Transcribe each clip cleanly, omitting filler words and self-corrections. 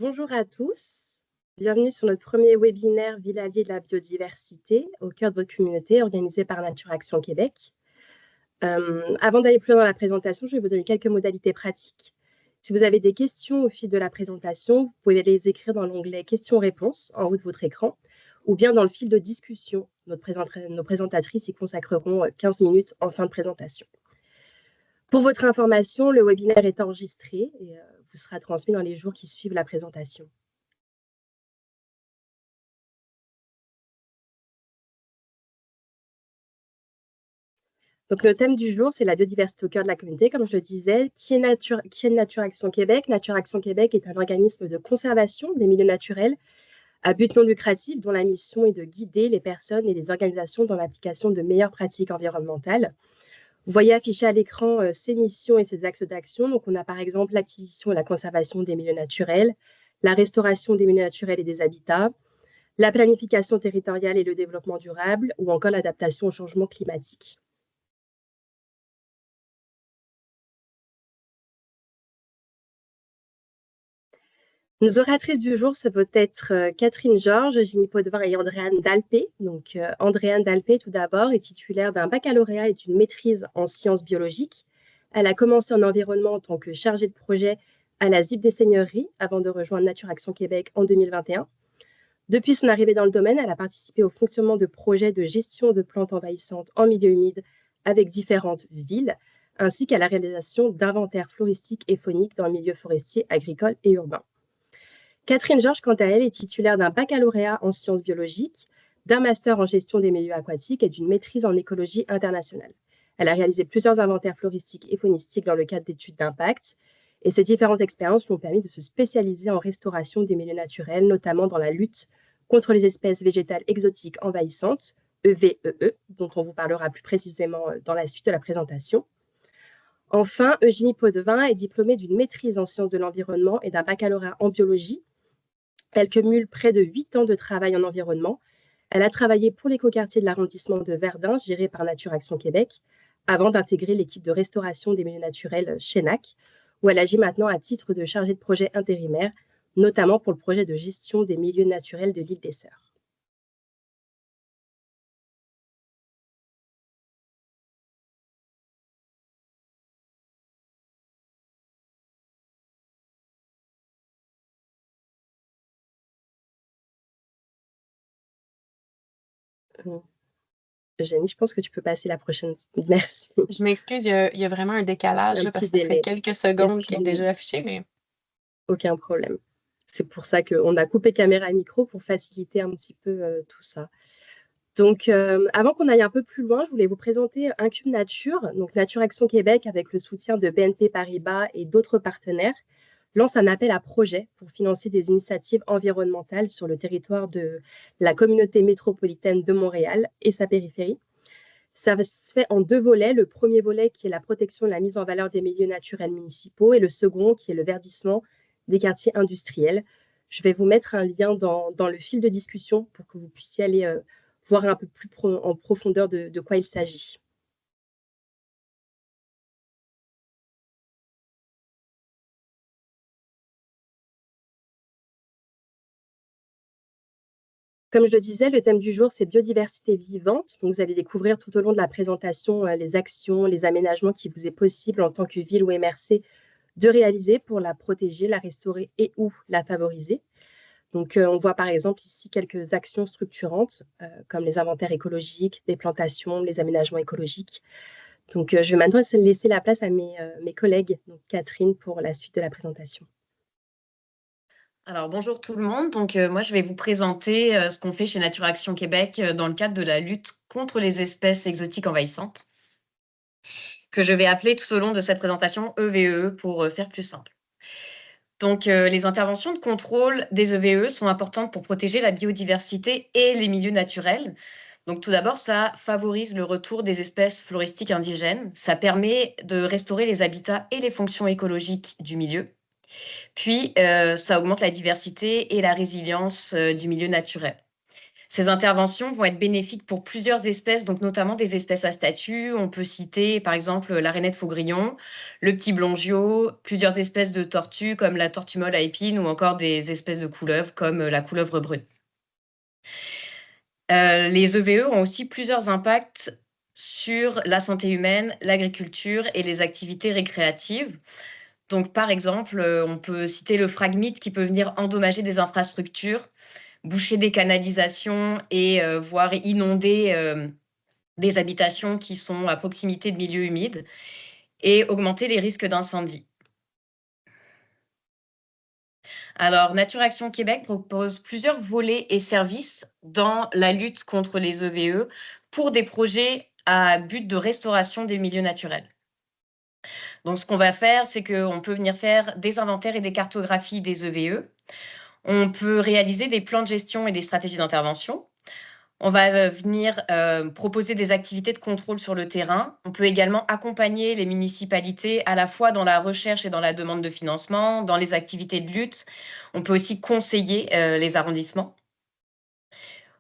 Bonjour à tous, bienvenue sur notre premier webinaire Ville alliée de la biodiversité au cœur de votre communauté organisé par Nature Action Québec. Avant d'aller plus loin dans la présentation, je vais vous donner quelques modalités pratiques. Si vous avez des questions au fil de la présentation, vous pouvez les écrire dans l'onglet questions-réponses en haut de votre écran ou bien dans le fil de discussion. Nos présentatrices y consacreront 15 minutes en fin de présentation. Pour votre information, le webinaire est enregistré et vous sera transmis dans les jours qui suivent la présentation. Donc, le thème du jour, c'est la biodiversité au cœur de la communauté, comme je le disais. Qui est Nature Action Québec? Nature Action Québec est un organisme de conservation des milieux naturels à but non lucratif dont la mission est de guider les personnes et les organisations dans l'application de meilleures pratiques environnementales. Vous voyez affiché à l'écran ses missions et ses axes d'action. Donc, on a par exemple l'acquisition et la conservation des milieux naturels, la restauration des milieux naturels et des habitats, la planification territoriale et le développement durable, ou encore l'adaptation au changement climatique. Nos oratrices du jour, ça peut être Catherine Georges, Génie Potvin et Andréane Dalpé. Donc, Andréane Dalpé, tout d'abord, est titulaire d'un baccalauréat et d'une maîtrise en sciences biologiques. Elle a commencé en environnement en tant que chargée de projet à la ZIP des Seigneuries avant de rejoindre Nature Action Québec en 2021. Depuis son arrivée dans le domaine, elle a participé au fonctionnement de projets de gestion de plantes envahissantes en milieu humide avec différentes villes, ainsi qu'à la réalisation d'inventaires floristiques et fauniques dans le milieu forestier, agricole et urbain. Catherine Georges, quant à elle, est titulaire d'un baccalauréat en sciences biologiques, d'un master en gestion des milieux aquatiques et d'une maîtrise en écologie internationale. Elle a réalisé plusieurs inventaires floristiques et faunistiques dans le cadre d'études d'impact, et ces différentes expériences lui ont permis de se spécialiser en restauration des milieux naturels, notamment dans la lutte contre les espèces végétales exotiques envahissantes, EVEE, dont on vous parlera plus précisément dans la suite de la présentation. Enfin, Eugénie Potvin est diplômée d'une maîtrise en sciences de l'environnement et d'un baccalauréat en biologie. Elle cumule près de 8 ans de travail en environnement. Elle a travaillé pour l'écoquartier de l'arrondissement de Verdun, géré par Nature Action Québec, avant d'intégrer l'équipe de restauration des milieux naturels Chenac, où elle agit maintenant à titre de chargée de projet intérimaire, notamment pour le projet de gestion des milieux naturels de l'île des Sœurs. Eugénie, je pense que tu peux passer la prochaine. Merci. Je m'excuse, il y a vraiment un décalage Un là, parce petit que ça fait délai. quelques secondes qu'il est Excusez-nous. déjà affiché, mais Aucun problème. C'est pour ça qu'on a coupé caméra et micro pour faciliter un petit peu tout ça. Donc, avant qu'on aille un peu plus loin, je voulais vous présenter Incube Nature. Donc, Nature Action Québec, avec le soutien de BNP Paribas et d'autres partenaires, lance un appel à projet pour financer des initiatives environnementales sur le territoire de la communauté métropolitaine de Montréal et sa périphérie. Ça se fait en 2 volets. Le premier volet qui est la protection et la mise en valeur des milieux naturels municipaux et le second qui est le verdissement des quartiers industriels. Je vais vous mettre un lien dans le fil de discussion pour que vous puissiez aller voir un peu plus en profondeur de quoi il s'agit. Comme je le disais, le thème du jour, c'est biodiversité vivante. Donc, vous allez découvrir tout au long de la présentation les actions, les aménagements qui vous est possible en tant que ville ou MRC de réaliser pour la protéger, la restaurer et ou la favoriser. Donc, on voit par exemple ici quelques actions structurantes, comme les inventaires écologiques, des plantations, les aménagements écologiques. Donc, je vais maintenant laisser la place à mes collègues, donc Catherine, pour la suite de la présentation. alors bonjour tout le monde. Donc moi je vais vous présenter ce qu'on fait chez Nature Action Québec dans le cadre de la lutte contre les espèces exotiques envahissantes, que je vais appeler tout au long de cette présentation EVE pour faire plus simple. Donc les interventions de contrôle des EVE sont importantes pour protéger la biodiversité et les milieux naturels. Donc tout d'abord, ça favorise le retour des espèces floristiques indigènes, ça permet de restaurer les habitats et les fonctions écologiques du milieu. Puis, ça augmente la diversité et la résilience du milieu naturel. Ces interventions vont être bénéfiques pour plusieurs espèces, donc notamment des espèces à statut. On peut citer par exemple la rainette faugrillon, le petit blongiot, plusieurs espèces de tortues comme la tortue molle à épines ou encore des espèces de couleuvres comme la couleuvre brune. Les EVE ont aussi plusieurs impacts sur la santé humaine, l'agriculture et les activités récréatives. Donc par exemple, on peut citer le phragmite qui peut venir endommager des infrastructures, boucher des canalisations et voire inonder des habitations qui sont à proximité de milieux humides et augmenter les risques d'incendie. Alors, Nature Action Québec propose plusieurs volets et services dans la lutte contre les EVE pour des projets à but de restauration des milieux naturels. Donc, ce qu'on va faire, c'est qu'on peut venir faire des inventaires et des cartographies des EVE. On peut réaliser des plans de gestion et des stratégies d'intervention. On va venir proposer des activités de contrôle sur le terrain. On peut également accompagner les municipalités à la fois dans la recherche et dans la demande de financement, dans les activités de lutte. On peut aussi conseiller les arrondissements.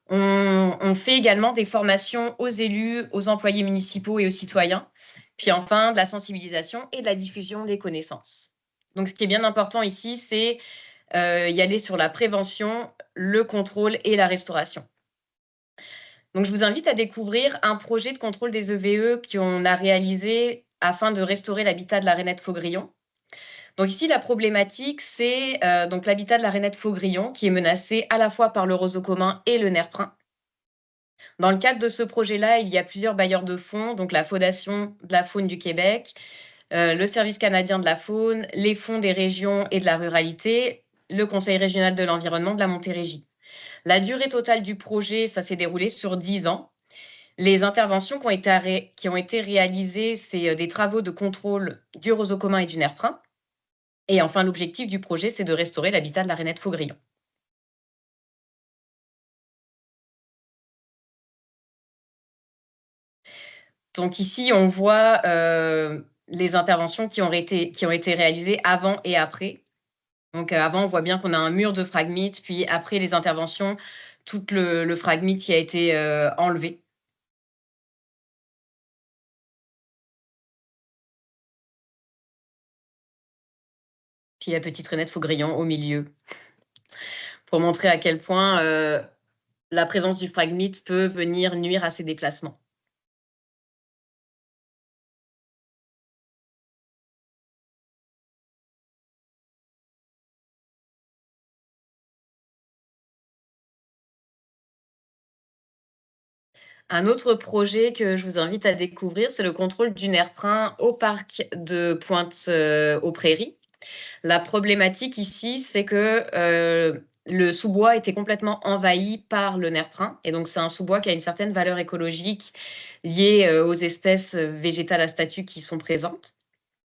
On fait également des formations aux élus, aux employés municipaux et aux citoyens. Puis enfin, de la sensibilisation et de la diffusion des connaissances. Donc, ce qui est bien important ici, c'est y aller sur la prévention, le contrôle et la restauration. Donc, je vous invite à découvrir un projet de contrôle des EVE qu'on a réalisé afin de restaurer l'habitat de la rainette faugrillon. Donc ici, la problématique, c'est donc l'habitat de la rainette faugrillon qui est menacé à la fois par le roseau commun et le nerf brun. Dans le cadre de ce projet-là, il y a plusieurs bailleurs de fonds, donc la Fondation de la faune du Québec, le Service canadien de la faune, les fonds des régions et de la ruralité, le Conseil régional de l'environnement de la Montérégie. La durée totale du projet, ça s'est déroulé sur 10 ans. Les interventions qui ont été réalisées, c'est des travaux de contrôle du roseau commun et du nerf brun. Et enfin, l'objectif du projet, c'est de restaurer l'habitat de la rainette faugrillon. Donc ici, on voit les interventions qui ont été réalisées avant et après. Donc avant, on voit bien qu'on a un mur de phragmites, puis après les interventions, tout le phragmite qui a été enlevé. Puis la petite rainette faugrillon au milieu, pour montrer à quel point la présence du phragmite peut venir nuire à ses déplacements. Un autre projet que je vous invite à découvrir, c'est le contrôle du nerf brun au parc de Pointe-aux-Prairies. La problématique ici, c'est que le sous-bois était complètement envahi par le nerf brun. Et donc, c'est un sous-bois qui a une certaine valeur écologique liée aux espèces végétales à statut qui sont présentes.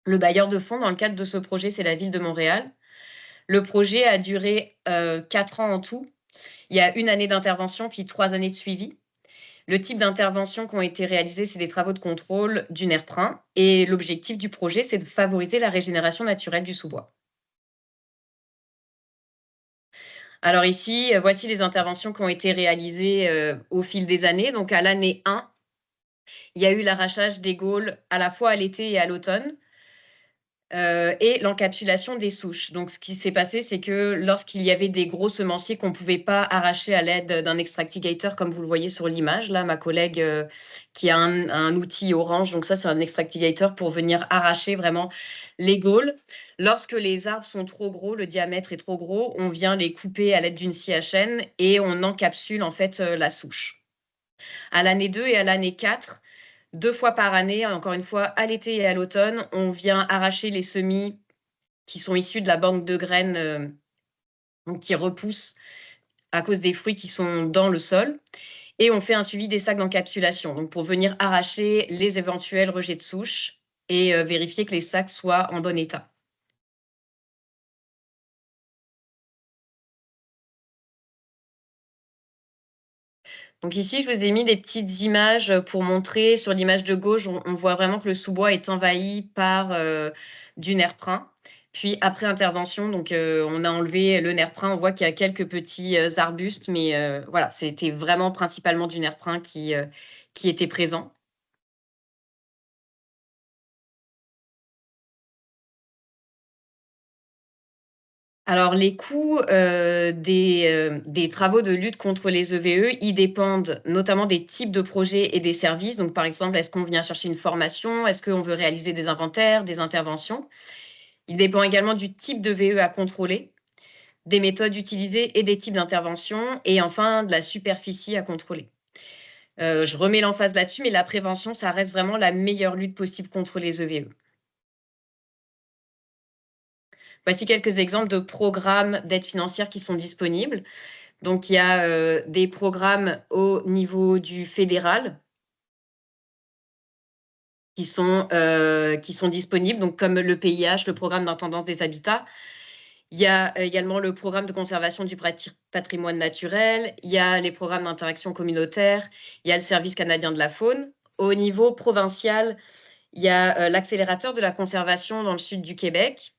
Le bailleur de fonds, dans le cadre de ce projet, c'est la ville de Montréal. Le projet a duré 4 ans en tout. Il y a 1 année d'intervention, puis 3 années de suivi. Le type d'intervention qui ont été réalisées, c'est des travaux de contrôle du nerf brun. Et l'objectif du projet, c'est de favoriser la régénération naturelle du sous-bois. Alors ici, voici les interventions qui ont été réalisées au fil des années. Donc à l'année 1, il y a eu l'arrachage des gaules à la fois à l'été et à l'automne. Et l'encapsulation des souches. Donc ce qui s'est passé, c'est que lorsqu'il y avait des gros semenciers qu'on ne pouvait pas arracher à l'aide d'un extractigator, comme vous le voyez sur l'image, là, ma collègue qui a un outil orange, donc ça, c'est un extractigator pour venir arracher vraiment les gaules. Lorsque les arbres sont trop gros, le diamètre est trop gros, on vient les couper à l'aide d'une scie à chaîne et on encapsule en fait la souche. À l'année 2 et à l'année 4, 2 fois par année, encore une fois, à l'été et à l'automne, on vient arracher les semis qui sont issus de la banque de graines donc qui repoussent à cause des fruits qui sont dans le sol. Et on fait un suivi des sacs d'encapsulation, donc pour venir arracher les éventuels rejets de souche et vérifier que les sacs soient en bon état. Donc ici, je vous ai mis des petites images pour montrer. Sur l'image de gauche, on voit vraiment que le sous-bois est envahi par du nerf brun. Puis après intervention, donc on a enlevé le nerf-prin. On voit qu'il y a quelques petits arbustes, mais voilà, c'était vraiment principalement du nerf-prin qui était présent. Alors les coûts, des travaux de lutte contre les EVE, ils dépendent notamment des types de projets et des services. Donc par exemple, est-ce qu'on vient chercher une formation? Est-ce qu'on veut réaliser des inventaires, des interventions? Il dépend également du type de VE à contrôler, des méthodes utilisées et des types d'interventions et enfin de la superficie à contrôler. Je remets l'emphase là-dessus, mais la prévention, ça reste vraiment la meilleure lutte possible contre les EVE. Voici quelques exemples de programmes d'aide financière qui sont disponibles. Donc il y a, des programmes au niveau du fédéral qui sont disponibles, donc comme le PIH, le programme d'intendance des habitats. Il y a également le programme de conservation du patrimoine naturel, il y a les programmes d'interaction communautaire, il y a le service canadien de la faune. Au niveau provincial, il y a, l'accélérateur de la conservation dans le sud du Québec,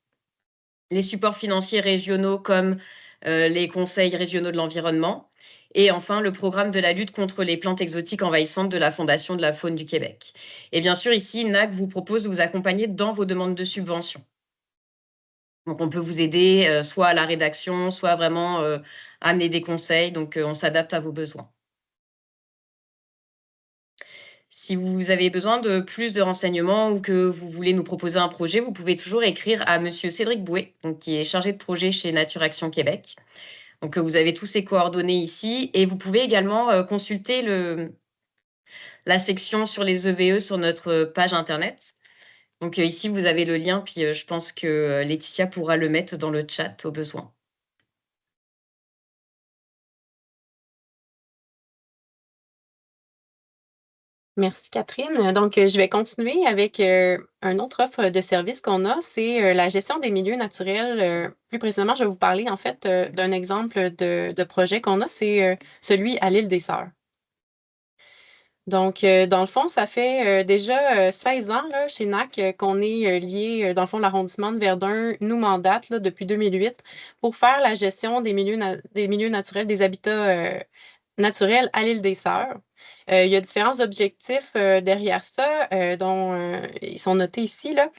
les supports financiers régionaux comme, les conseils régionaux de l'environnement et enfin le programme de la lutte contre les plantes exotiques envahissantes de la Fondation de la faune du Québec. Et bien sûr, ici, NAC vous propose de vous accompagner dans vos demandes de subventions. Donc on peut vous aider, soit à la rédaction, soit vraiment, amener des conseils, donc on s'adapte à vos besoins. Si vous avez besoin de plus de renseignements ou que vous voulez nous proposer un projet, vous pouvez toujours écrire à monsieur Cédric Bouet, donc qui est chargé de projet chez Nature Action Québec. Donc vous avez tous ses coordonnées ici et vous pouvez également, consulter la section sur les EVE sur notre page internet. Donc ici, vous avez le lien, puis je pense que Laetitia pourra le mettre dans le chat au besoin. Merci Catherine. Donc, je vais continuer avec une autre offre de service qu'on a, c'est la gestion des milieux naturels. Plus précisément, je vais vous parler en fait d'un exemple de projet qu'on a, c'est celui à l'île des Sœurs. Donc, dans le fond, ça fait déjà 16 ans là, chez NAC qu'on est lié, dans le fond, l'arrondissement de Verdun nous mandate là, depuis 2008 pour faire la gestion des milieux naturels, des habitats naturels à l'île des Sœurs. Il y a différents objectifs derrière ça, dont ils sont notés ici, là.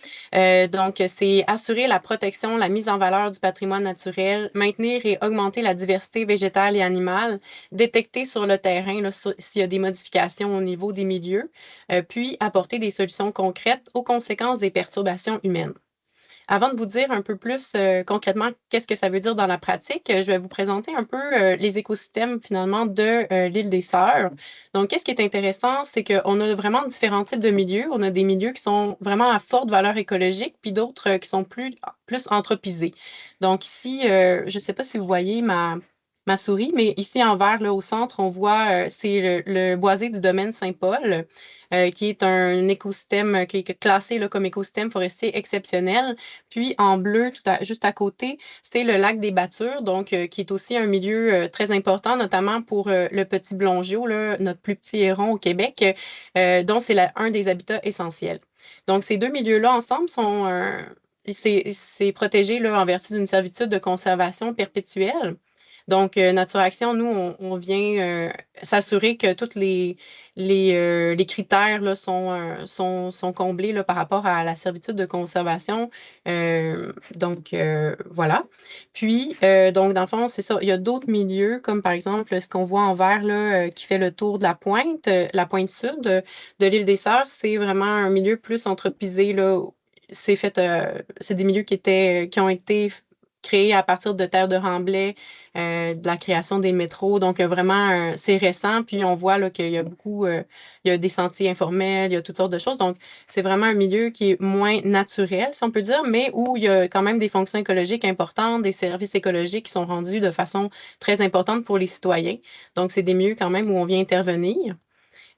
Donc, c'est assurer la protection, la mise en valeur du patrimoine naturel, maintenir et augmenter la diversité végétale et animale, détecter sur le terrain là, s'il y a des modifications au niveau des milieux, puis apporter des solutions concrètes aux conséquences des perturbations humaines. Avant de vous dire un peu plus concrètement qu'est-ce que ça veut dire dans la pratique, je vais vous présenter un peu les écosystèmes finalement de l'île des Sœurs. Donc, qu'est-ce qui est intéressant, c'est qu'on a vraiment différents types de milieux. On a des milieux qui sont vraiment à forte valeur écologique, puis d'autres qui sont plus anthropisés. Donc ici, je ne sais pas si vous voyez ma souris, mais ici en vert, là, au centre, on voit, c'est le boisé du domaine Saint-Paul, qui est un écosystème qui est classé là, comme écosystème forestier exceptionnel. Puis en bleu, juste à côté, c'est le lac des Battures, donc qui est aussi un milieu très important, notamment pour le petit blongiot, là, notre plus petit héron au Québec, dont c'est un des habitats essentiels. Donc ces deux milieux-là ensemble sont c'est protégé là, en vertu d'une servitude de conservation perpétuelle. Donc, Nature Action, nous, on vient s'assurer que tous les critères là, sont comblés là, par rapport à la servitude de conservation. Donc, voilà. Puis, donc, dans le fond, c'est ça. Il y a d'autres milieux, comme par exemple ce qu'on voit en vert là, qui fait le tour de la pointe sud de l'île des Sœurs. C'est vraiment un milieu plus anthropisé, là. C'est des milieux qui ont été créés à partir de terres de remblai, de la création des métros. Donc, vraiment, c'est récent. Puis, on voit là, qu'il y a beaucoup, il y a des sentiers informels, il y a toutes sortes de choses. Donc, c'est vraiment un milieu qui est moins naturel, si on peut dire, mais où il y a quand même des fonctions écologiques importantes, des services écologiques qui sont rendus de façon très importante pour les citoyens. Donc, c'est des milieux quand même où on vient intervenir.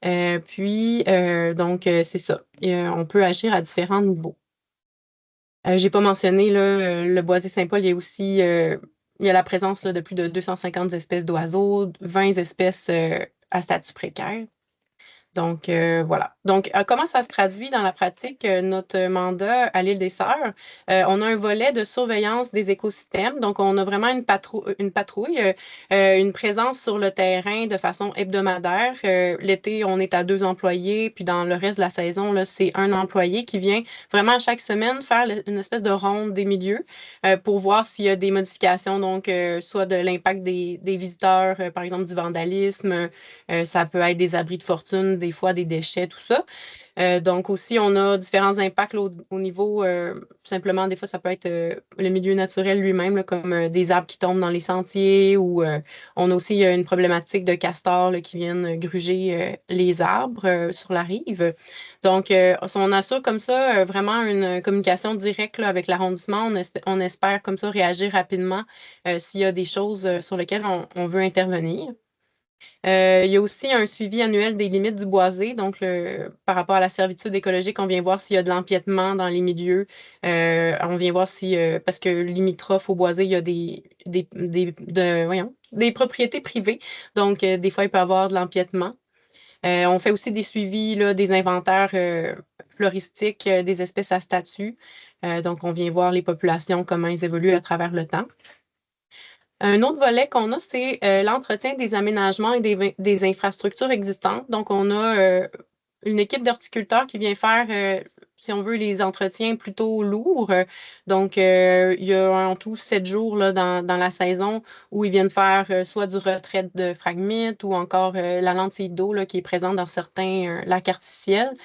Donc, c'est ça. On peut agir à différents niveaux. J'ai pas mentionné là, le boisé Saint-Paul, il y a aussi il y a la présence là, de plus de 250 espèces d'oiseaux, 20 espèces à statut précaire. Donc, voilà. Donc, comment ça se traduit dans la pratique, notre mandat à l'île des Sœurs? On a un volet de surveillance des écosystèmes. Donc, on a vraiment une patrouille, une présence sur le terrain de façon hebdomadaire. L'été, on est à 2 employés, puis dans le reste de la saison, là, c'est un employé qui vient vraiment chaque semaine faire une espèce de ronde des milieux pour voir s'il y a des modifications, donc soit de l'impact des visiteurs, par exemple du vandalisme, ça peut être des abris de fortune, des fois des déchets, tout ça. Donc aussi, on a différents impacts là, au niveau, simplement, des fois, ça peut être le milieu naturel lui-même, là, comme des arbres qui tombent dans les sentiers, ou on a aussi une problématique de castors là, qui viennent gruger les arbres sur la rive. Donc, on assure comme ça vraiment une communication directe là, avec l'arrondissement. On espère comme ça réagir rapidement s'il y a des choses sur lesquelles on veut intervenir. Il y a aussi un suivi annuel des limites du boisé. Donc, par rapport à la servitude écologique, on vient voir s'il y a de l'empiètement dans les milieux. On vient voir si, parce que limitrophe au boisé, il y a des propriétés privées. Donc, des fois, il peut y avoir de l'empiètement. On fait aussi des suivis, là, des inventaires floristiques des espèces à statut. Donc, on vient voir les populations, comment elles évoluent à travers le temps. Un autre volet qu'on a, c'est l'entretien des aménagements et des infrastructures existantes. Donc, on a une équipe d'horticulteurs qui vient faire, si on veut, les entretiens plutôt lourds. Donc, il y a en tout 7 jours là, dans la saison où ils viennent faire soit du retrait de phragmites ou encore la lentille d'eau là, qui est présente dans certains lacs artificiels.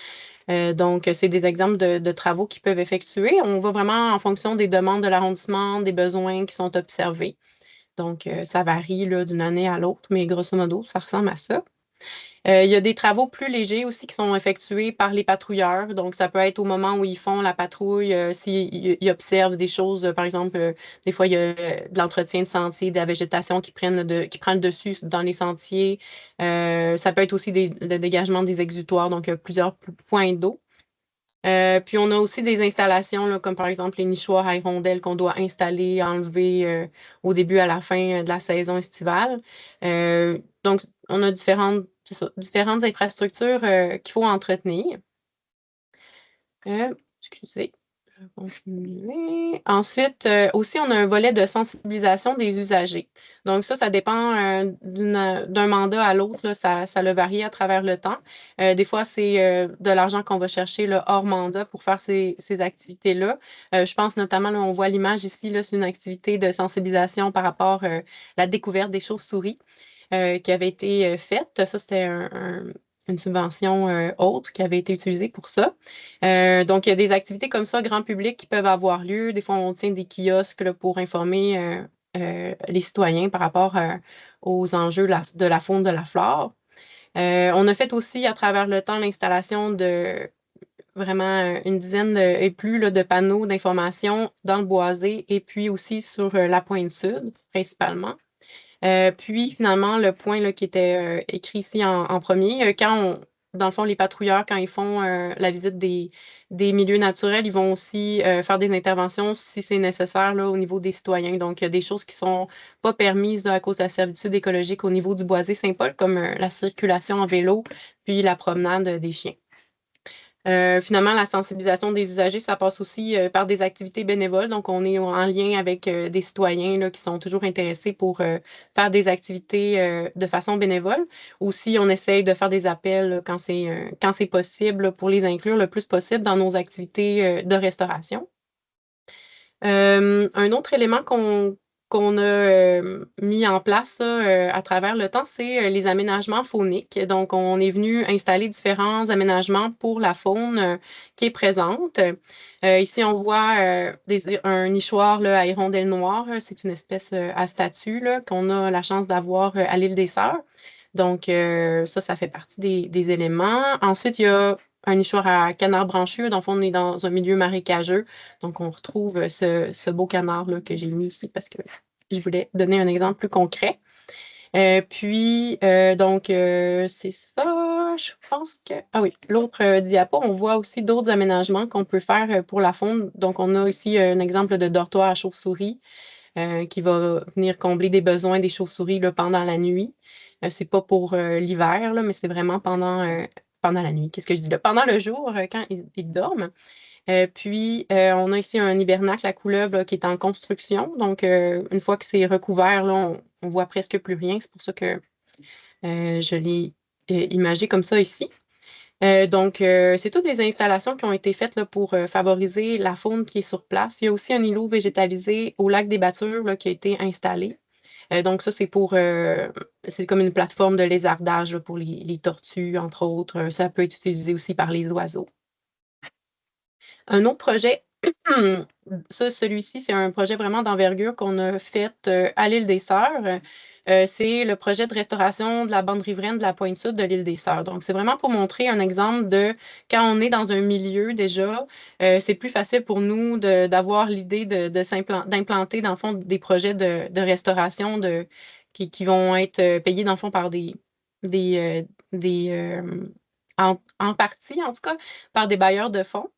Donc, c'est des exemples de travaux qu'ils peuvent effectuer. On va vraiment en fonction des demandes de l'arrondissement, des besoins qui sont observés. Donc, ça varie là, d'une année à l'autre, mais grosso modo, ça ressemble à ça. Il y a des travaux plus légers aussi qui sont effectués par les patrouilleurs. Donc, ça peut être au moment où ils font la patrouille, s'ils observent des choses, par exemple, des fois, il y a de l'entretien de sentiers, de la végétation qui prend le dessus dans les sentiers. Ça peut être aussi le dégagement des exutoires, donc plusieurs points d'eau. Puis on a aussi des installations, là, comme par exemple les nichoirs à hirondelles qu'on doit installer, enlever au début à la fin de la saison estivale. Donc, on a différentes infrastructures qu'il faut entretenir. Excusez. Continuer. Ensuite, aussi, on a un volet de sensibilisation des usagers. Donc, ça dépend d'un mandat à l'autre. Ça le varie à travers le temps. Des fois, c'est de l'argent qu'on va chercher là, hors mandat pour faire ces activités-là. Je pense notamment, là, on voit l'image ici, là, c'est une activité de sensibilisation par rapport à la découverte des chauves-souris qui avait été faite. Ça, c'était une subvention autre qui avait été utilisée pour ça. Donc, il y a des activités comme ça, grand public, qui peuvent avoir lieu. Des fois, on tient des kiosques là, pour informer les citoyens par rapport aux enjeux de la faune, de la flore. On a fait aussi à travers le temps l'installation de vraiment une dizaine et plus là, de panneaux d'information dans le boisé et puis aussi sur la pointe sud, principalement. Puis finalement, le point là, qui était écrit ici en premier, dans le fond, les patrouilleurs, quand ils font la visite des milieux naturels, ils vont aussi faire des interventions si c'est nécessaire là, au niveau des citoyens. Donc, il y a des choses qui ne sont pas permises là, à cause de la servitude écologique au niveau du boisé Saint-Paul, comme la circulation en vélo, puis la promenade des chiens. Finalement, la sensibilisation des usagers, ça passe aussi par des activités bénévoles. Donc, on est en lien avec des citoyens là, qui sont toujours intéressés pour faire des activités de façon bénévole. Aussi, on essaye de faire des appels là, quand c'est possible là, pour les inclure le plus possible dans nos activités de restauration. Un autre élément qu'on a mis en place à travers le temps, c'est les aménagements fauniques. Donc, on est venu installer différents aménagements pour la faune qui est présente. Ici, on voit un nichoir là, à hirondelle noire. C'est une espèce à statut là, qu'on a la chance d'avoir à l'île des Sœurs. Donc, ça fait partie des éléments. Ensuite, il y a un nichoir à canard brancheux. Dans le fond, on est dans un milieu marécageux. Donc, on retrouve ce beau canard-là que j'ai mis ici parce que je voulais donner un exemple plus concret. C'est ça. Je pense que... Ah oui, l'autre diapo, on voit aussi d'autres aménagements qu'on peut faire pour la faune. Donc, on a ici un exemple de dortoir à chauve-souris qui va venir combler des besoins des chauves-souris là, pendant la nuit. C'est pas pour l'hiver, là, mais c'est vraiment pendant pendant la nuit, qu'est-ce que je dis là? Pendant le jour, quand ils dorment. Puis, on a ici un hibernacle à couleuvre là, qui est en construction. Donc, une fois que c'est recouvert, là, on voit presque plus rien. C'est pour ça que je l'ai imagé comme ça ici. Donc, c'est toutes des installations qui ont été faites là, pour favoriser la faune qui est sur place. Il y a aussi un îlot végétalisé au lac des Battures là, qui a été installé. Donc, ça, c'est c'est comme une plateforme de lézardage là, pour les tortues, entre autres. Ça peut être utilisé aussi par les oiseaux. Un autre projet, celui-ci, c'est un projet vraiment d'envergure qu'on a fait à l'île des Sœurs. C'est le projet de restauration de la bande riveraine de la pointe sud de l'île des Sœurs. Donc, c'est vraiment pour montrer un exemple de quand on est dans un milieu déjà, c'est plus facile pour nous d'avoir l'idée d'implanter, dans le fond, des projets de restauration qui vont être payés, dans le fond, par en partie, en tout cas, par des bailleurs de fonds.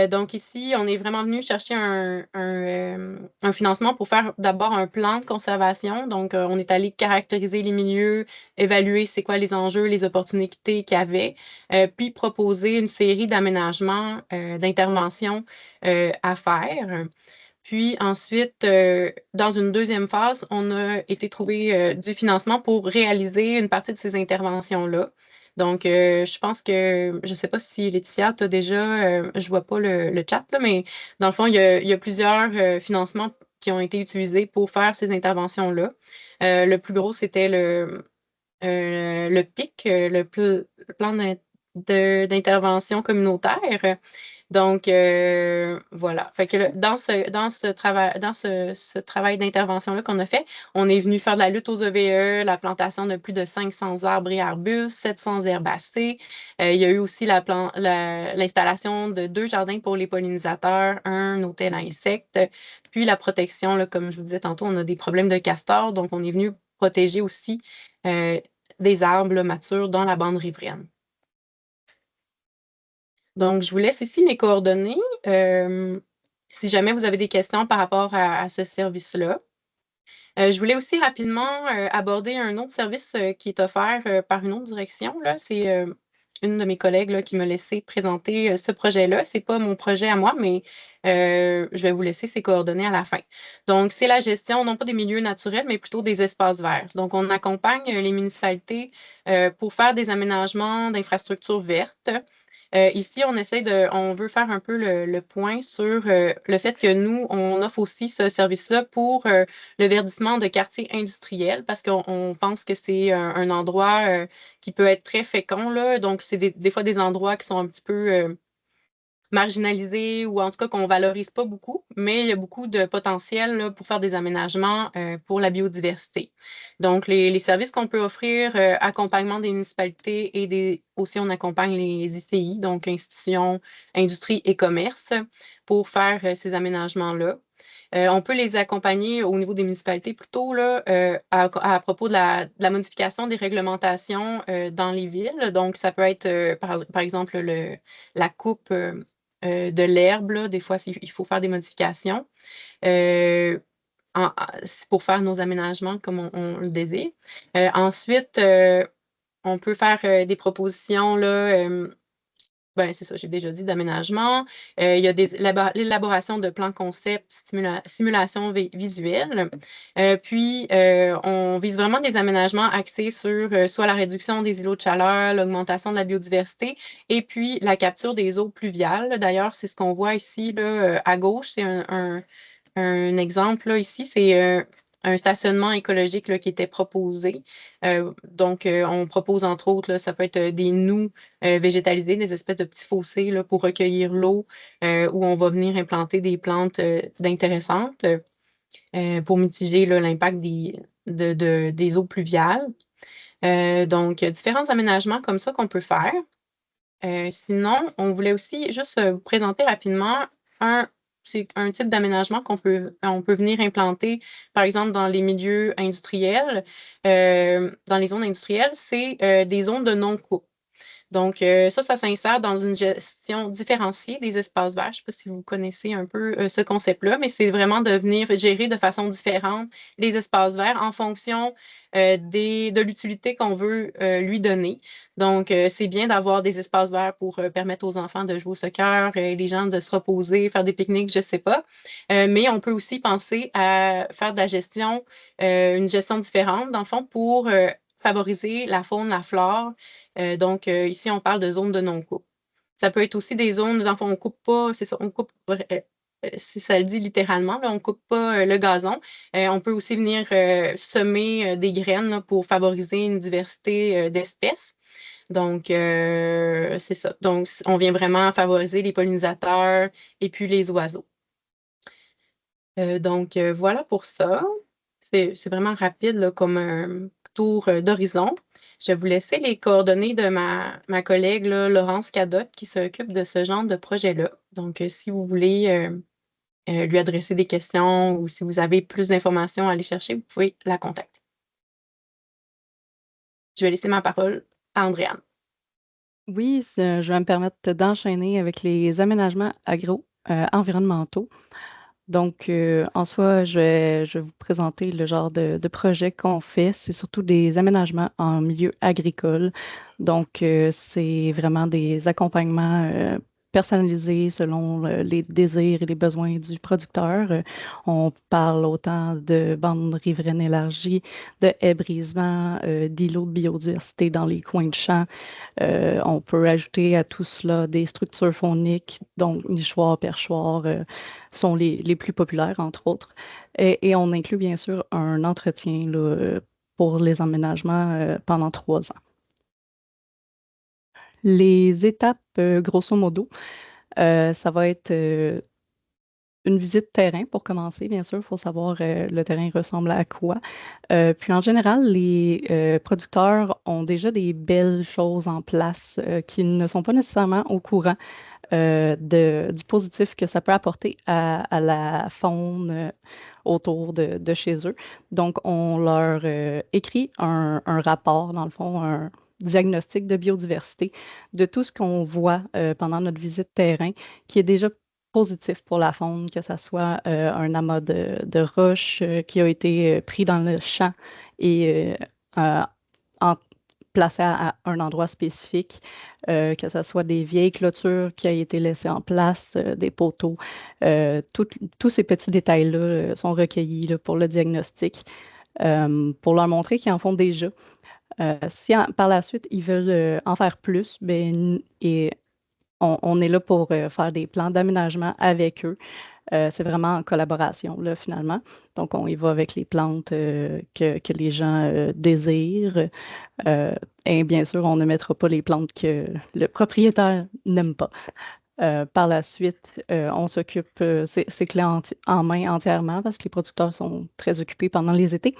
Donc ici, on est vraiment venu chercher un financement pour faire d'abord un plan de conservation. Donc, on est allé caractériser les milieux, évaluer c'est quoi les enjeux, les opportunités qu'il y avait, puis proposer une série d'aménagements, d'interventions à faire. Puis ensuite, dans une deuxième phase, on a été trouver du financement pour réaliser une partie de ces interventions-là. Donc, je pense que, je ne sais pas si Laetitia, tu as déjà, je ne vois pas le chat, là, mais dans le fond, il y a plusieurs financements qui ont été utilisés pour faire ces interventions-là. Le plus gros, c'était le PIC, le plan d'intervention communautaire. Donc, voilà. Fait que dans ce travail d'intervention-là qu'on a fait, on est venu faire de la lutte aux EVE, la plantation de plus de 500 arbres et arbustes, 700 herbacées. Il y a eu aussi l'installation de 2 jardins pour les pollinisateurs, un hôtel à insectes, puis la protection, là, comme je vous disais tantôt, on a des problèmes de castors, donc on est venu protéger aussi des arbres là, matures dans la bande riveraine. Donc, je vous laisse ici mes coordonnées si jamais vous avez des questions par rapport à ce service-là. Je voulais aussi rapidement aborder un autre service qui est offert par une autre direction. C'est une de mes collègues là, qui m'a laissé présenter ce projet-là. Ce n'est pas mon projet à moi, mais je vais vous laisser ses coordonnées à la fin. Donc, c'est la gestion, non pas des milieux naturels, mais plutôt des espaces verts. Donc, on accompagne les municipalités pour faire des aménagements d'infrastructures vertes. Ici, on veut faire un peu le point sur le fait que nous, on offre aussi ce service-là pour le verdissement de quartiers industriels parce qu'on pense que c'est un endroit qui peut être très fécond, là. Donc, c'est des fois des endroits qui sont un petit peu marginalisés ou en tout cas qu'on ne valorise pas beaucoup, mais il y a beaucoup de potentiel là, pour faire des aménagements pour la biodiversité. Donc, les services qu'on peut offrir, accompagnement des municipalités et aussi on accompagne les ICI, donc institutions, industrie et commerce, pour faire ces aménagements-là. On peut les accompagner au niveau des municipalités plutôt là, à propos de la modification des réglementations dans les villes. Donc, ça peut être, par exemple, la coupe de l'herbe. Là. Des fois, il faut faire des modifications pour faire nos aménagements comme on le désire. Ensuite, on peut faire des propositions là, c'est ça, j'ai déjà dit d'aménagement. Il y a l'élaboration de plans concept, simulation visuelle. Puis, on vise vraiment des aménagements axés sur soit la réduction des îlots de chaleur, l'augmentation de la biodiversité et puis la capture des eaux pluviales. D'ailleurs, c'est ce qu'on voit ici là, à gauche. C'est un exemple là, ici. C'est un stationnement écologique là, qui était proposé. Donc, on propose entre autres, là, ça peut être des noues végétalisés, des espèces de petits fossés là, pour recueillir l'eau, où on va venir implanter des plantes d'intéressantes pour mitiger l'impact des eaux pluviales. Donc, différents aménagements comme ça qu'on peut faire. Sinon, on voulait aussi juste vous présenter rapidement c'est un type d'aménagement on peut venir implanter, par exemple, dans les milieux industriels, dans les zones industrielles, c'est des zones de non-coupe. Donc, ça s'insère dans une gestion différenciée des espaces verts. Je ne sais pas si vous connaissez un peu ce concept-là, mais c'est vraiment de venir gérer de façon différente les espaces verts en fonction de l'utilité qu'on veut lui donner. Donc, c'est bien d'avoir des espaces verts pour permettre aux enfants de jouer au soccer, les gens de se reposer, faire des pique-niques, je ne sais pas. Mais on peut aussi penser à faire de la gestion, une gestion différente, dans le fond, pour favoriser la faune, la flore. Donc, ici, on parle de zones de non-coupe. Ça peut être aussi des zones, dans le fond, on ne coupe pas, c'est ça, on coupe, si ça le dit littéralement, là, on ne coupe pas le gazon. On peut aussi venir semer des graines là, pour favoriser une diversité d'espèces. Donc, c'est ça. Donc, on vient vraiment favoriser les pollinisateurs et puis les oiseaux. Donc, voilà pour ça. C'est vraiment rapide là, comme un tour d'horizon. Je vais vous laisser les coordonnées de ma collègue là, Laurence Cadotte qui s'occupe de ce genre de projet-là. Donc, si vous voulez lui adresser des questions ou si vous avez plus d'informations à aller chercher, vous pouvez la contacter. Je vais laisser ma parole à Andréane. Oui, je vais me permettre d'enchaîner avec les aménagements agro-environnementaux. Donc, en soi, je vais vous présenter le genre de projet qu'on fait. C'est surtout des aménagements en milieu agricole. Donc, c'est vraiment des accompagnements personnalisés selon les désirs et les besoins du producteur. On parle autant de bandes riveraines élargies, de haies brisement, d'îlots de biodiversité dans les coins de champs. On peut ajouter à tout cela des structures fauniques, donc nichoirs, perchoirs sont les plus populaires, entre autres. Et on inclut bien sûr un entretien là, pour les emménagements pendant 3 ans. Les étapes, grosso modo, ça va être une visite terrain pour commencer, bien sûr. Il faut savoir le terrain ressemble à quoi. Puis en général, les producteurs ont déjà des belles choses en place qui ne sont pas nécessairement au courant du positif que ça peut apporter à la faune autour de chez eux. Donc, on leur écrit un rapport, dans le fond, un diagnostic de biodiversité de tout ce qu'on voit pendant notre visite terrain qui est déjà positif pour la faune, que ce soit un amas de roches qui a été pris dans le champ et en placé à un endroit spécifique, que ce soit des vieilles clôtures qui ont été laissées en place, des poteaux. Tous ces petits détails-là sont recueillis là, pour le diagnostic, pour leur montrer qu'ils en font déjà. Si par la suite ils veulent en faire plus, ben, et on est là pour faire des plans d'aménagement avec eux. C'est vraiment en collaboration, là, finalement. Donc, on y va avec les plantes que les gens désirent. Et bien sûr, on ne mettra pas les plantes que le propriétaire n'aime pas. Par la suite, on s'occupe, c'est clé en main entièrement parce que les producteurs sont très occupés pendant les étés.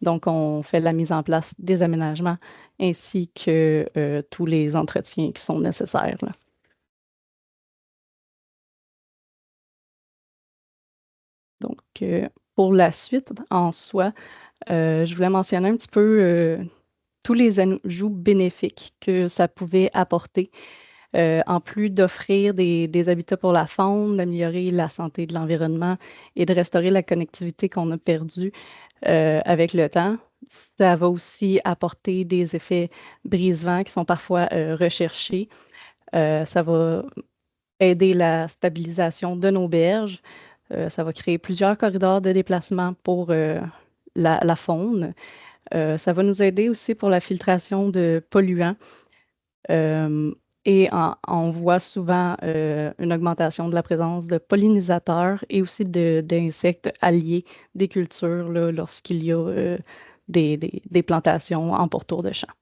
Donc, on fait la mise en place des aménagements ainsi que tous les entretiens qui sont nécessaires, là. Donc, pour la suite, en soi, je voulais mentionner un petit peu tous les ajouts bénéfiques que ça pouvait apporter, en plus d'offrir des habitats pour la faune, d'améliorer la santé de l'environnement et de restaurer la connectivité qu'on a perdue avec le temps. Ça va aussi apporter des effets brise-vent qui sont parfois recherchés. Ça va aider la stabilisation de nos berges. Ça va créer plusieurs corridors de déplacement pour la faune. Ça va nous aider aussi pour la filtration de polluants. Et on voit souvent une augmentation de la présence de pollinisateurs et aussi d'insectes alliés des cultures là, lorsqu'il y a des plantations en pourtour de champs.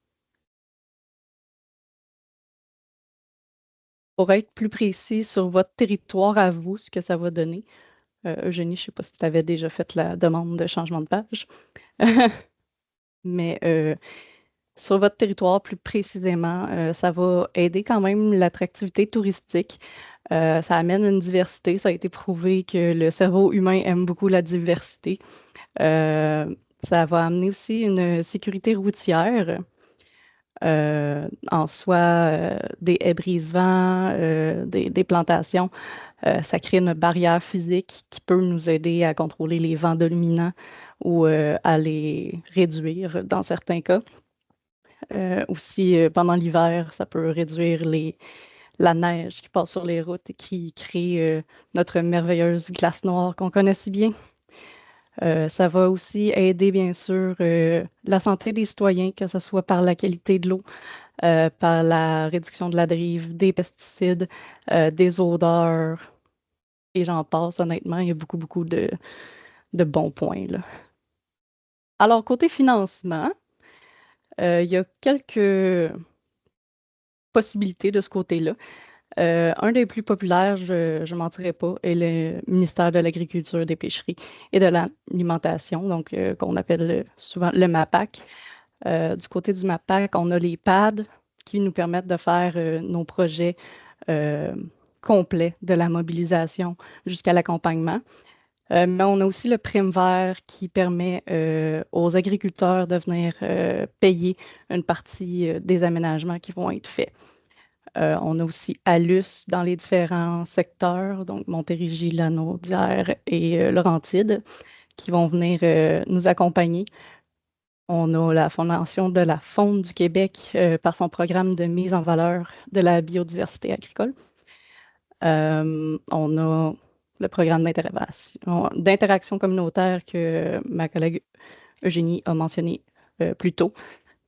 Pour être plus précis sur votre territoire à vous, ce que ça va donner, Eugénie, je ne sais pas si tu avais déjà fait la demande de changement de page, mais sur votre territoire plus précisément, ça va aider quand même l'attractivité touristique. Ça amène une diversité. Ça a été prouvé que le cerveau humain aime beaucoup la diversité. Ça va amener aussi une sécurité routière. en soi, des haies brise-vent, des plantations. Ça crée une barrière physique qui peut nous aider à contrôler les vents dominants ou à les réduire dans certains cas. Aussi, pendant l'hiver, ça peut réduire la neige qui passe sur les routes et qui crée notre merveilleuse glace noire qu'on connaît si bien. Ça va aussi aider, bien sûr, la santé des citoyens, que ce soit par la qualité de l'eau, par la réduction de la dérive, des pesticides, des odeurs, et j'en passe. Honnêtement, il y a beaucoup, beaucoup de bons points, là. Alors, côté financement, il y a quelques possibilités de ce côté-là. Un des plus populaires, je ne mentirais pas, est le ministère de l'Agriculture, des Pêcheries et de l'Alimentation, donc qu'on appelle souvent le MAPAC. Du côté du MAPAC, on a les PAD qui nous permettent de faire nos projets euh, complets, de la mobilisation jusqu'à l'accompagnement. Mais on a aussi le prime vert qui permet aux agriculteurs de venir payer une partie des aménagements qui vont être faits. On a aussi ALUS dans les différents secteurs, donc Montérégie, Lanaudière et Laurentides, qui vont venir nous accompagner. On a la Fondation de la Faune du Québec par son programme de mise en valeur de la biodiversité agricole. On a le programme d'interaction communautaire que ma collègue Eugénie a mentionné plus tôt.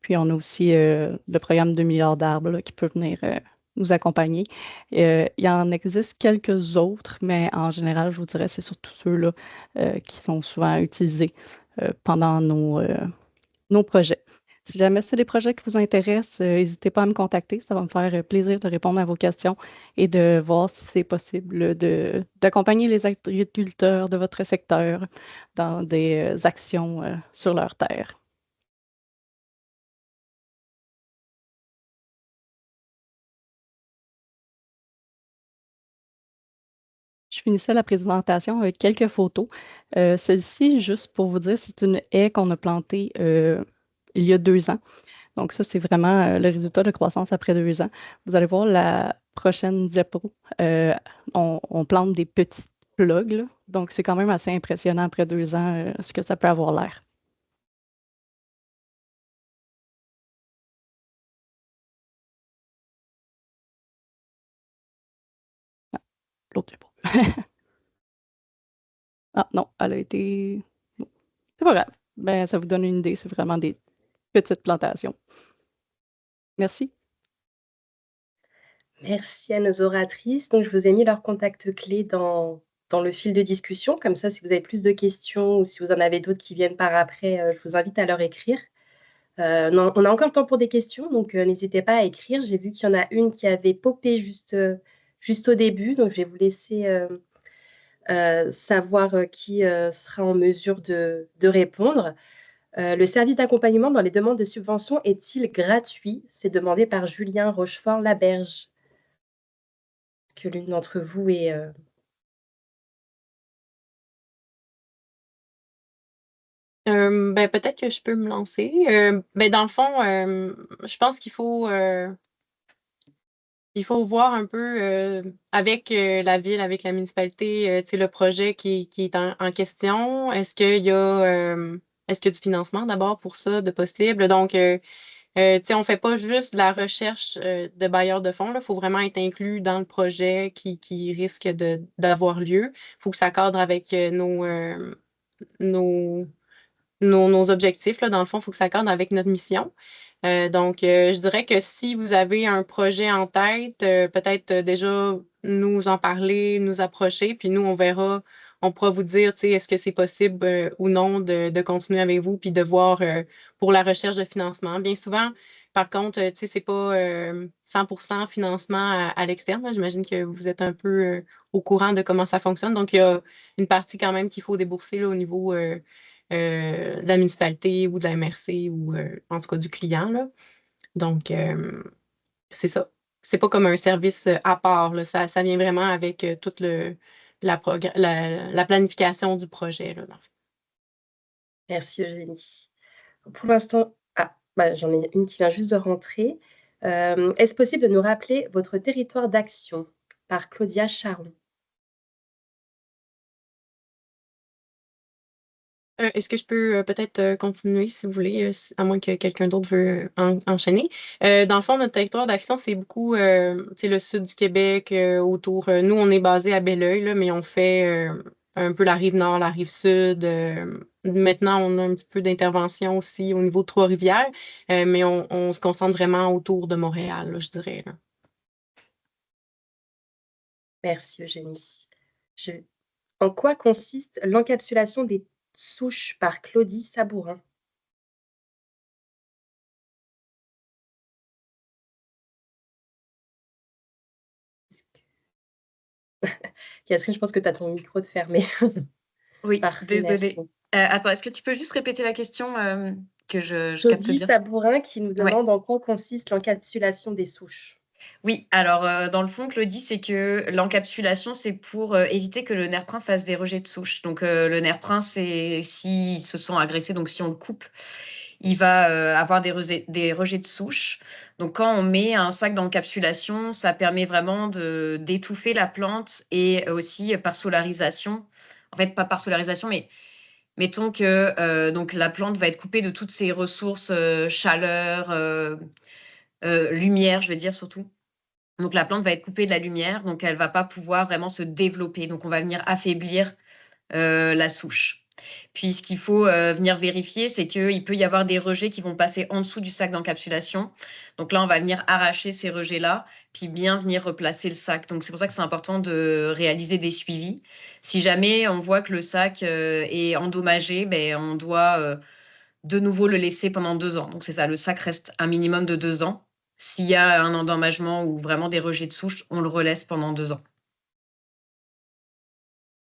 Puis on a aussi le programme 2 milliards d'arbres là, qui peut venir nous accompagner. Il y en existe quelques autres, mais en général, je vous dirais, c'est surtout ceux-là qui sont souvent utilisés pendant nos projets. Si jamais c'est des projets qui vous intéressent, n'hésitez pas à me contacter. Ça va me faire plaisir de répondre à vos questions et de voir si c'est possible d'accompagner les agriculteurs de votre secteur dans des actions sur leur terre. Je finissais la présentation avec quelques photos. Celle-ci, juste pour vous dire, c'est une haie qu'on a plantée il y a 2 ans. Donc ça, c'est vraiment le résultat de croissance après 2 ans. Vous allez voir la prochaine diapo. On plante des petits plugs, là. Donc c'est quand même assez impressionnant après 2 ans ce que ça peut avoir l'air. Ah, l'autre diapo. Ah non, elle a été... bon, c'est pas grave. Ben, ça vous donne une idée. C'est vraiment des petites plantations. Merci. Merci à nos oratrices. Donc, je vous ai mis leurs contacts clés dans le fil de discussion. Comme ça, si vous avez plus de questions ou si vous en avez d'autres qui viennent par après, je vous invite à leur écrire. On a encore le temps pour des questions, donc n'hésitez pas à écrire. J'ai vu qu'il y en a une qui avait popé juste au début, donc je vais vous laisser savoir qui sera en mesure de répondre. Le service d'accompagnement dans les demandes de subventions est-il gratuit? C'est demandé par Julien Rochefort-Laberge. Est-ce que l'une d'entre vous est... Ben, peut-être que je peux me lancer. Ben, dans le fond, je pense qu'il faut voir un peu avec la ville, avec la municipalité, tu sais, le projet qui est en question. Est-ce qu'il y a du financement d'abord pour ça de possible? Donc, tu sais, on ne fait pas juste de la recherche de bailleurs de fonds. Il faut vraiment être inclus dans le projet qui risque d'avoir lieu. Il faut que ça cadre avec nos objectifs. Là, dans le fond, il faut que ça cadre avec notre mission. Donc, je dirais que si vous avez un projet en tête, peut-être déjà nous en parler, nous approcher, puis nous, on verra, on pourra vous dire, tu sais, est-ce que c'est possible ou non de continuer avec vous, puis de voir pour la recherche de financement. Bien souvent, par contre, tu sais, c'est pas 100% financement à l'externe. J'imagine que vous êtes un peu au courant de comment ça fonctionne. Donc, il y a une partie quand même qu'il faut débourser là, au niveau de la municipalité ou de la MRC ou en tout cas du client, là. Donc, c'est ça. C'est pas comme un service à part, là. Ça vient vraiment avec toute la planification du projet, là, dans le fond. Merci Eugénie. Pour l'instant, J'en ai une qui vient juste de rentrer. Est-ce possible de nous rappeler votre territoire d'action? Par Claudia Charon. Est-ce que je peux peut-être continuer, si vous voulez, à moins que quelqu'un d'autre veut enchaîner? Dans le fond, notre territoire d'action, c'est beaucoup le sud du Québec, autour. Nous, on est basé à Belleuil, là, mais on fait un peu la rive nord, la rive sud. Maintenant, on a un petit peu d'intervention aussi au niveau de Trois-Rivières, mais on se concentre vraiment autour de Montréal, là, je dirais, là. Merci Eugénie. En quoi consiste l'encapsulation des souches par Claudie Sabourin? Catherine, je pense que tu as ton micro de fermé. Oui, Parfait, désolée. merci. Attends, est-ce que tu peux juste répéter la question que je capte Claudie bien? Sabourin qui nous Ouais. demande en quoi consiste l'encapsulation des souches. Oui, alors dans le fond, Claudie, c'est que l'encapsulation, c'est pour éviter que le nerf prin fasse des rejets de souche. Donc le nerf prin, c'est s'il se sent agressé, donc si on le coupe, il va avoir des rejets de souche. Donc quand on met un sac d'encapsulation, ça permet vraiment d'étouffer la plante et aussi par solarisation. En fait, pas par solarisation, mais mettons que donc la plante va être coupée de toutes ses ressources, chaleur, lumière, je veux dire surtout. Donc la plante va être coupée de la lumière, donc elle va pas pouvoir vraiment se développer. Donc on va venir affaiblir la souche. Puis ce qu'il faut venir vérifier, c'est qu'il peut y avoir des rejets qui vont passer en dessous du sac d'encapsulation. Donc là, on va venir arracher ces rejets-là, puis bien venir replacer le sac. Donc c'est pour ça que c'est important de réaliser des suivis. Si jamais on voit que le sac est endommagé, ben, on doit de nouveau le laisser pendant 2 ans. Donc c'est ça, le sac reste un minimum de 2 ans. S'il y a un endommagement ou vraiment des rejets de souche, on le relaisse pendant 2 ans.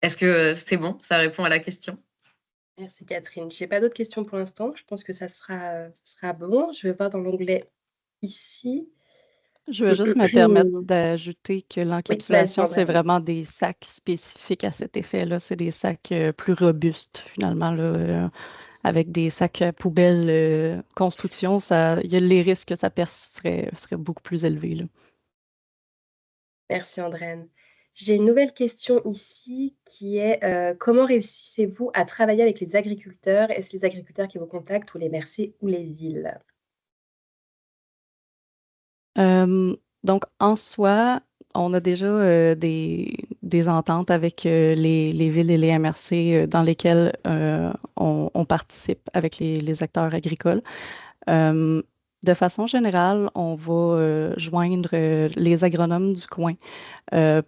Est-ce que c'est bon? Ça répond à la question? Merci Catherine. Je n'ai pas d'autres questions pour l'instant. Je pense que ça sera bon. Je vais voir dans l'onglet ici. Je vais juste me permettre d'ajouter que Oui, vas-y l'encapsulation, c'est Andréane. vraiment des sacs spécifiques à cet effet-là. C'est des sacs plus robustes, finalement, là, avec des sacs à poubelle construction. Les risques que ça perce seraient beaucoup plus élevés, là. Merci Andréane. J'ai une nouvelle question ici qui est comment réussissez-vous à travailler avec les agriculteurs? Est-ce les agriculteurs qui vous contactent ou les mairies ou les villes? Donc, en soi, on a déjà des ententes avec les villes et les MRC dans lesquelles on participe avec les acteurs agricoles. Euh, de façon générale, on va joindre les agronomes du coin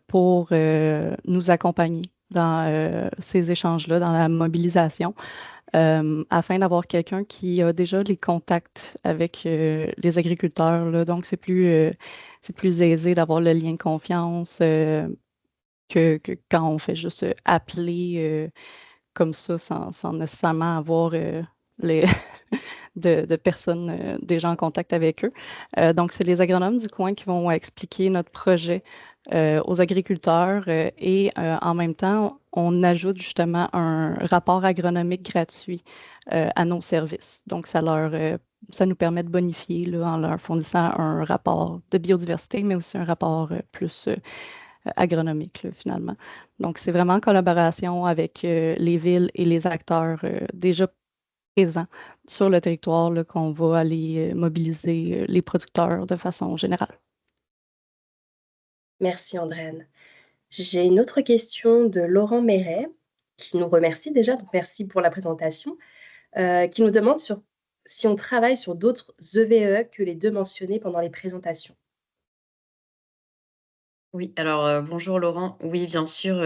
pour nous accompagner dans ces échanges-là, dans la mobilisation, afin d'avoir quelqu'un qui a déjà les contacts avec les agriculteurs, là. Donc, c'est plus aisé d'avoir le lien de confiance que quand on fait juste appeler comme ça sans nécessairement avoir les de personnes déjà en contact avec eux. Donc, c'est les agronomes du coin qui vont expliquer notre projet aux agriculteurs et en même temps, on ajoute justement un rapport agronomique gratuit à nos services. Donc, ça nous permet de bonifier là, en leur fournissant un rapport de biodiversité, mais aussi un rapport plus agronomique là, finalement. Donc, c'est vraiment en collaboration avec les villes et les acteurs déjà présents sur le territoire là, qu'on va aller mobiliser les producteurs de façon générale. Merci Andréane. J'ai une autre question de Laurent Méret qui nous remercie déjà, donc merci pour la présentation, qui nous demande si on travaille sur d'autres EVE que les 2 mentionnés pendant les présentations. Oui, alors bonjour Laurent. Oui, bien sûr,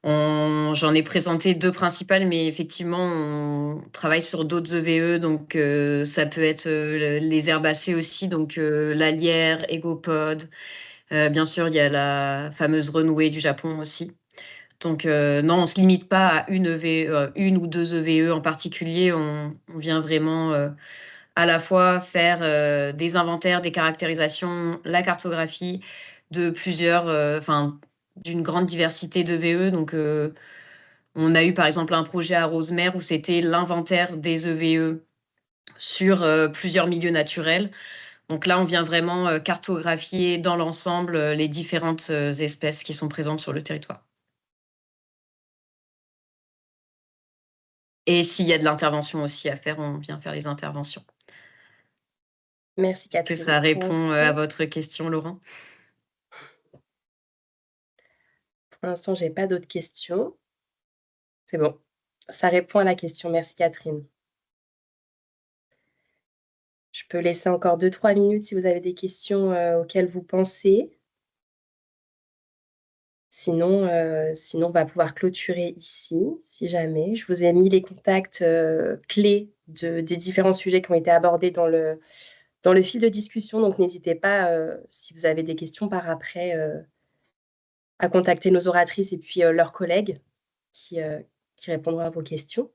j'en ai présenté 2 principales, mais effectivement, on travaille sur d'autres EVE, donc ça peut être les herbacées aussi, donc la lierre, Égopode. Bien sûr, il y a la fameuse renouée du Japon aussi. Donc non, on ne se limite pas à une ou 2 EVE en particulier. On vient vraiment à la fois faire des inventaires, des caractérisations, la cartographie de plusieurs, d'une grande diversité d'EVE. Donc on a eu par exemple un projet à Rosemère où c'était l'inventaire des EVE sur plusieurs milieux naturels. Donc là, on vient vraiment cartographier dans l'ensemble les différentes espèces qui sont présentes sur le territoire. Et s'il y a de l'intervention aussi à faire, on vient faire les interventions. Merci Est-ce que Catherine. ça Pour répond à l'instant, votre question, Laurent? j'ai pas d'autres questions. C'est bon. Ça répond à la question. Merci Catherine. Je peux laisser encore 2-3 minutes si vous avez des questions auxquelles vous pensez. Sinon, on va pouvoir clôturer ici, si jamais. Je vous ai mis les contacts clés des différents sujets qui ont été abordés dans le fil de discussion. Donc, n'hésitez pas, si vous avez des questions par après, à contacter nos oratrices et puis leurs collègues qui répondront à vos questions.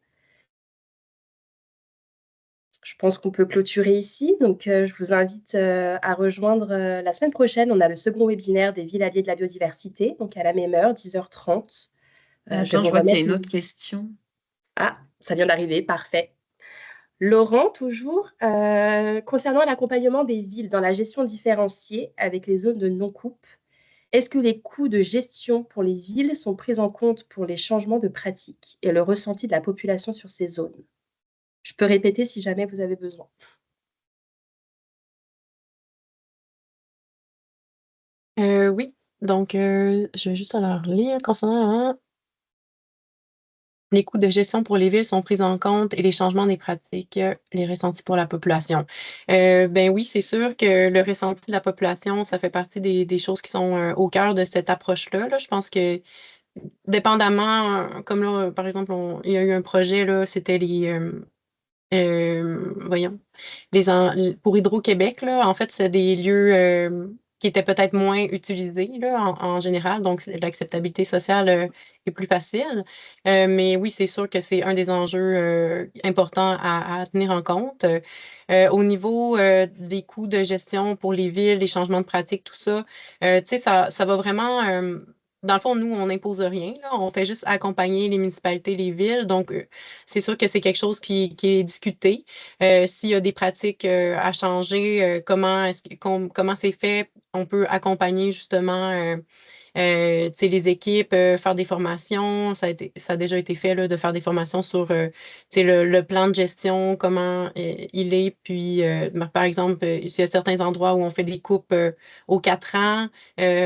Je pense qu'on peut clôturer ici. Donc, je vous invite à rejoindre la semaine prochaine. On a le second webinaire des villes alliées de la biodiversité, donc à la même heure, 10h30. Attends, je vois qu'il y a une autre question. Ah, ça vient d'arriver, parfait. Laurent, toujours, concernant l'accompagnement des villes dans la gestion différenciée avec les zones de non-coupe, est-ce que les coûts de gestion pour les villes sont pris en compte pour les changements de pratiques et le ressenti de la population sur ces zones? Je peux répéter si jamais vous avez besoin. Oui, donc je vais juste alors lire concernant les coûts de gestion pour les villes sont pris en compte et les changements des pratiques, les ressentis pour la population. Ben oui, c'est sûr que le ressenti de la population, ça fait partie des choses qui sont au cœur de cette approche-là. Là. Je pense que dépendamment, comme là, par exemple, il y a eu un projet, là, c'était voyons, pour Hydro-Québec, là, en fait, c'est des lieux qui étaient peut-être moins utilisés là, en général, donc l'acceptabilité sociale est plus facile. Mais oui, c'est sûr que c'est un des enjeux importants à tenir en compte. Au niveau des coûts de gestion pour les villes, les changements de pratique, tout ça, tu sais, ça va vraiment dans le fond, nous, on n'impose rien. Là, on fait juste accompagner les municipalités, les villes. Donc, c'est sûr que c'est quelque chose qui est discuté. S'il y a des pratiques à changer, comment c'est fait, on peut accompagner justement les équipes, faire des formations. Ça a déjà été fait là, de faire des formations sur le plan de gestion, comment il est. Puis, par exemple, il y a certains endroits où on fait des coupes aux 4 ans,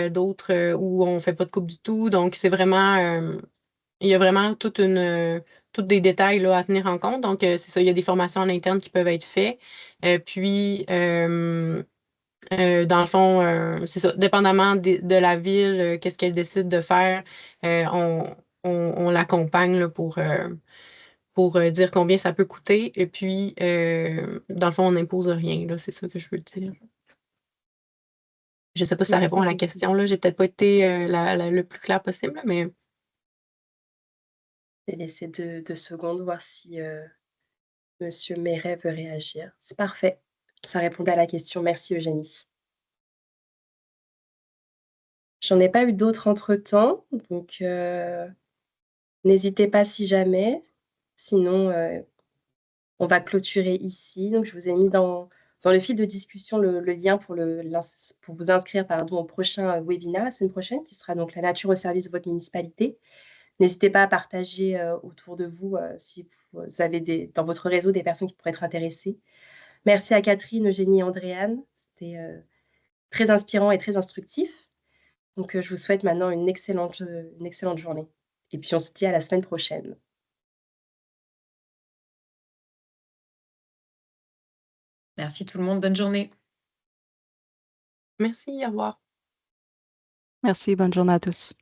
d'autres où on ne fait pas de coupe du tout. Donc, c'est vraiment, il y a vraiment tous des détails là, à tenir en compte. Donc, c'est ça, il y a des formations en interne qui peuvent être faites. Puis, dans le fond, c'est ça, dépendamment de la ville, qu'est-ce qu'elle décide de faire, on l'accompagne là, pour dire combien ça peut coûter. Et puis, dans le fond, on n'impose rien, là, c'est ça que je veux dire. Je ne sais pas si ça répond à la question. Là. J'ai peut-être pas été le plus clair possible, mais. Je vais laisser 2 secondes, voir si Monsieur Méret veut réagir. C'est parfait. Ça répondait à la question. Merci Eugénie. J'en ai pas eu d'autres entre-temps, donc n'hésitez pas si jamais. Sinon, on va clôturer ici. Donc, je vous ai mis dans le fil de discussion le lien pour vous inscrire au prochain webinaire la semaine prochaine, qui sera donc la nature au service de votre municipalité. N'hésitez pas à partager autour de vous si vous avez dans votre réseau des personnes qui pourraient être intéressées. Merci à Catherine, Eugénie et Andréane. C'était très inspirant et très instructif. Donc, je vous souhaite maintenant une excellente journée. Et puis, on se dit à la semaine prochaine. Merci tout le monde, bonne journée. Merci, au revoir. Merci, bonne journée à tous.